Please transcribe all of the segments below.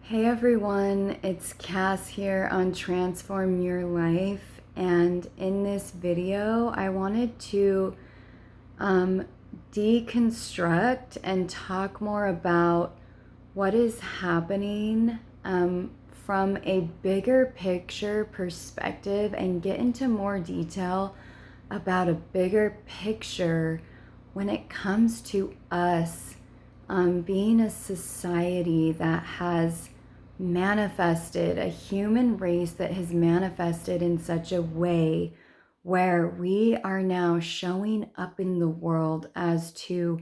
Hey everyone, it's Cass here on Transform Your Life, and in this video I wanted to deconstruct and talk more about what is happening from a bigger picture perspective and get into more detail about a bigger picture when it comes to us being a society that has manifested, a human race that has manifested in such a way where we are now showing up in the world as to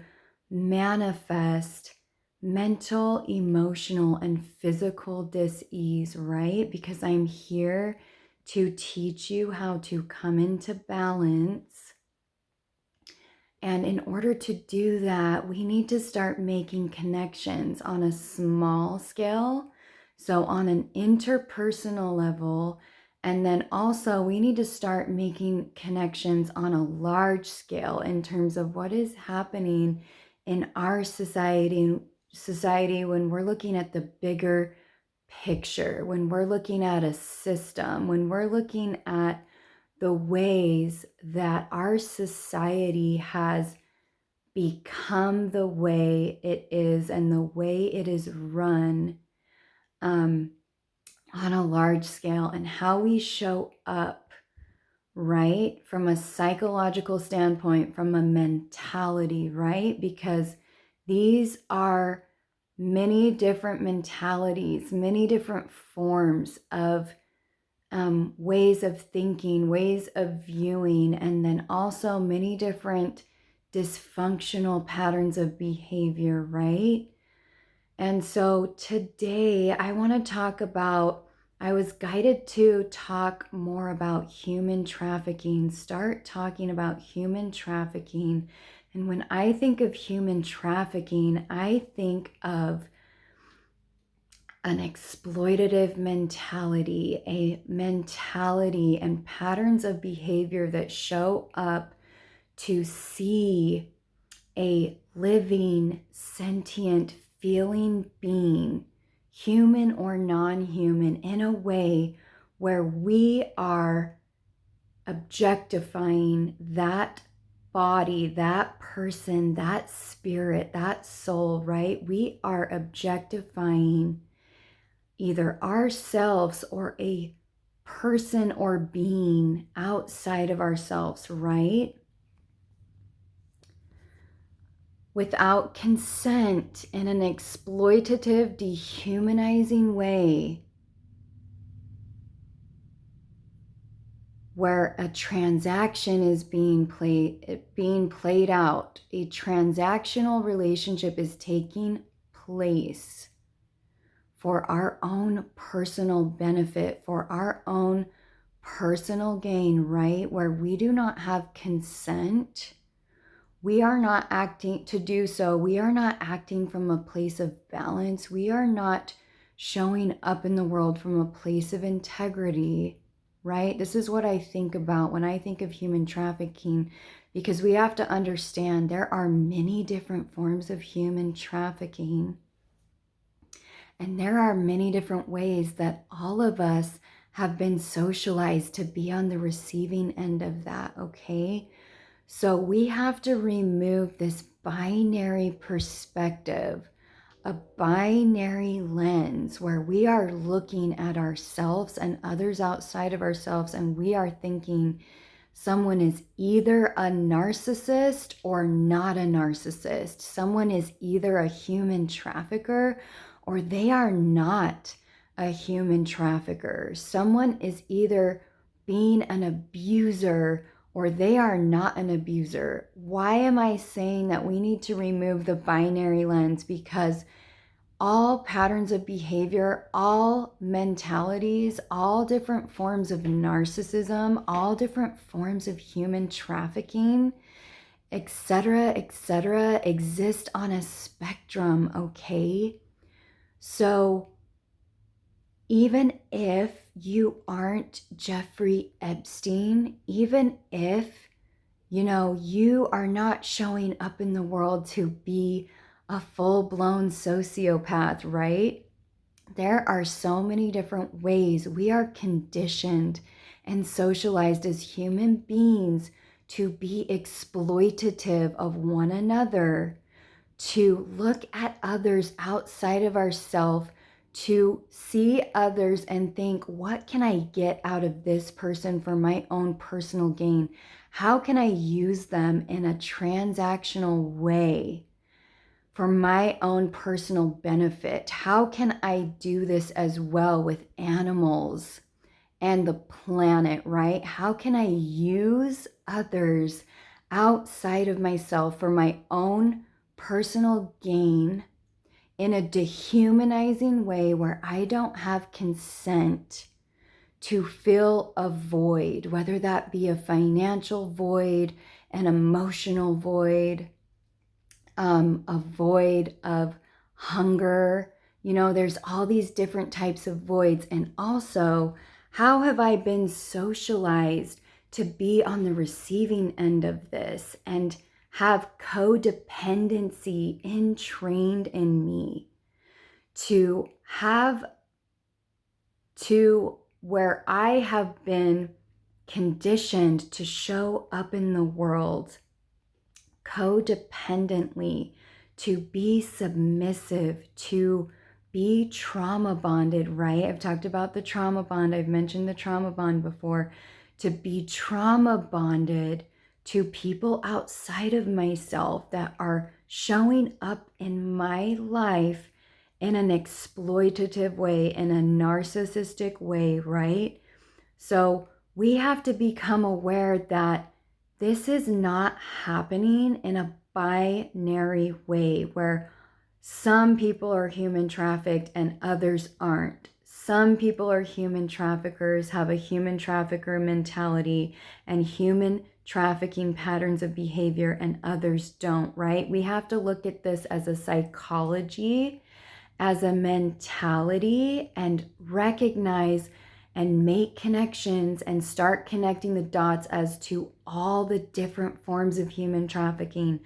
manifest mental, emotional, and physical dis-ease, right? Because I'm here to teach you how to come into balance. And in order to do that, we need to start making connections on a small scale. So on an interpersonal level, and then also we need to start making connections on a large scale in terms of what is happening in our society when we're looking at the bigger picture, when we're looking at a system, when we're looking at the ways that our society has become the way it is and the way it is run on a large scale, and how we show up, right? From a psychological standpoint, from a mentality, right? Because these are many different mentalities, many different forms of ways of thinking, ways of viewing, and then also many different dysfunctional patterns of behavior, right? And so today I want to talk about, I was guided to talk more about human trafficking, start talking about human trafficking. And when I think of human trafficking, I think of an exploitative mentality, a mentality and patterns of behavior that show up to see a living, sentient, feeling being, human or non-human, in a way where we are objectifying that body, that person, that spirit, that soul, right? We are objectifying either ourselves or a person or being outside of ourselves, right? Without consent, in an exploitative, dehumanizing way, where a transaction is being played out. A transactional relationship is taking place for our own personal benefit, for our own personal gain, right? Where we do not have consent. We are not acting to do so. We are not acting from a place of balance. We are not showing up in the world from a place of integrity, right? This is what I think about when I think of human trafficking, because we have to understand there are many different forms of human trafficking. And there are many different ways that all of us have been socialized to be on the receiving end of that, okay? So we have to remove this binary perspective, a binary lens where we are looking at ourselves and others outside of ourselves, and we are thinking someone is either a narcissist or not a narcissist. Someone is either a human trafficker or they are not a human trafficker. Someone is either being an abuser or they are not an abuser. Why am I saying that we need to remove the binary lens? Because all patterns of behavior, all mentalities, all different forms of narcissism, all different forms of human trafficking, etc., exist on a spectrum, okay? So even if you aren't Jeffrey Epstein, even if, you are not showing up in the world to be a full-blown sociopath, right? There are so many different ways we are conditioned and socialized as human beings to be exploitative of one another, to look at others outside of ourselves, to see others and think, what can I get out of this person for my own personal gain? How can I use them in a transactional way for my own personal benefit? How can I do this as well with animals and the planet, right? How can I use others outside of myself for my own personal gain in a dehumanizing way where I don't have consent to fill a void, whether that be a financial void, an emotional void, a void of hunger. You know, there's all these different types of voids. And also, how have I been socialized to be on the receiving end of this and have codependency entrained in me to have to where I have been conditioned to show up in the world codependently, to be submissive, to be trauma bonded, right? I've talked about the trauma bond. I've mentioned the trauma bond before. To be trauma bonded to people outside of myself that are showing up in my life in an exploitative way, in a narcissistic way, right? So we have to become aware that this is not happening in a binary way where some people are human trafficked and others aren't. Some people are human traffickers, have a human trafficker mentality and human trafficking patterns of behavior, and others don't, right? We have to look at this as a psychology, as a mentality, and recognize and make connections and start connecting the dots as to all the different forms of human trafficking,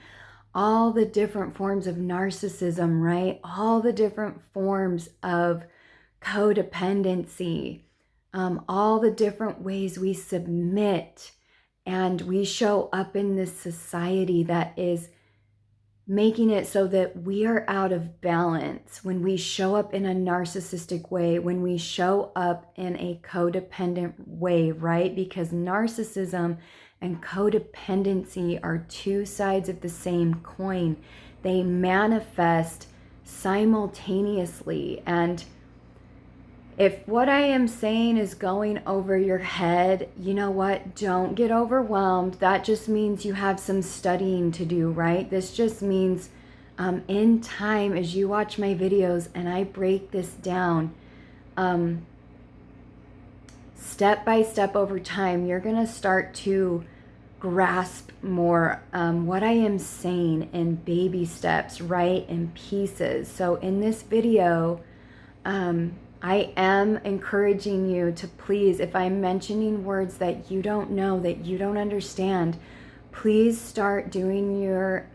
all the different forms of narcissism, right? All the different forms of codependency, all the different ways we submit and we show up in this society that is making it so that we are out of balance when we show up in a narcissistic way, when we show up in a codependent way, right? Because narcissism and codependency are two sides of the same coin. They manifest simultaneously. And if what I am saying is going over your head, you know what? Don't get overwhelmed. That just means you have some studying to do, right? This just means in time, as you watch my videos and I break this down, step by step over time, you're going to start to grasp more what I am saying in baby steps, right? In pieces. So in this video, I am encouraging you to please, if I'm mentioning words that you don't know, that you don't understand, please start doing your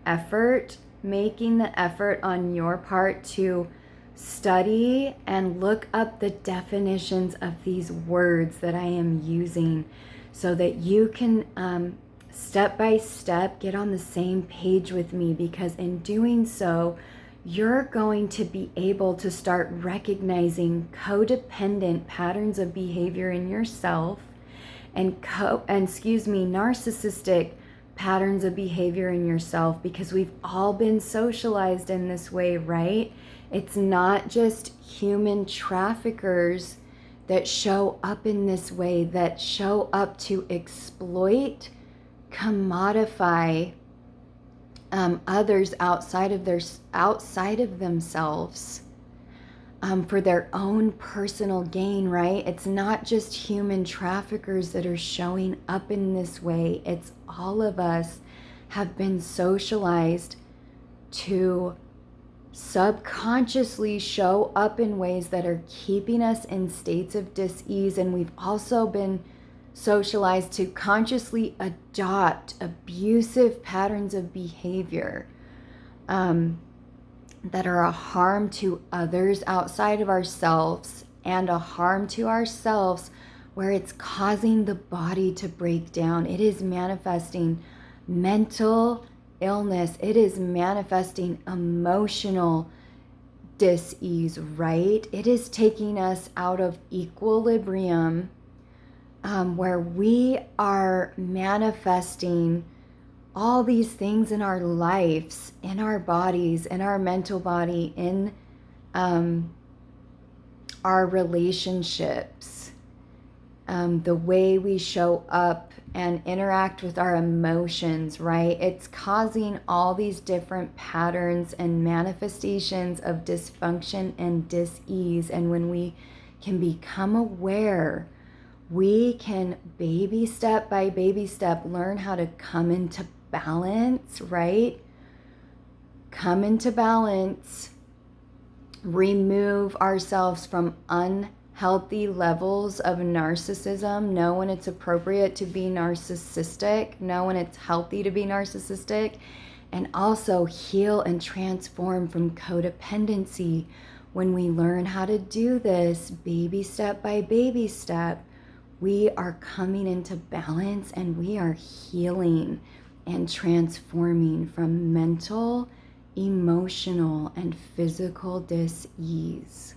effort, making the effort on your part to study and look up the definitions of these words that I am using so that you can step by step get on the same page with me, because in doing so, you're going to be able to start recognizing codependent patterns of behavior in yourself and narcissistic patterns of behavior in yourself, because we've all been socialized in this way, right? It's not just human traffickers that show up in this way, that show up to exploit, commodify others outside of themselves for their own personal gain, right? It's not just human traffickers that are showing up in this way. It's all of us have been socialized to subconsciously show up in ways that are keeping us in states of dis-ease, and we've also been socialized to consciously adopt abusive patterns of behavior. that are a harm to others outside of ourselves and a harm to ourselves, where it's causing the body to break down. It is manifesting mental illness. It is manifesting emotional dis-ease, right? It is taking us out of equilibrium, where we are manifesting all these things in our lives, in our bodies, in our mental body, in our relationships, the way we show up and interact with our emotions, right? It's causing all these different patterns and manifestations of dysfunction and dis-ease. And when we can become aware, we can baby step by baby step learn how to come into balance, right? Come into balance, remove ourselves from unhealthy levels of narcissism, know when it's appropriate to be narcissistic, know when it's healthy to be narcissistic, and also heal and transform from codependency. When we learn how to do this baby step by baby step, we are coming into balance and we are healing and transforming from mental, emotional, and physical dis-ease.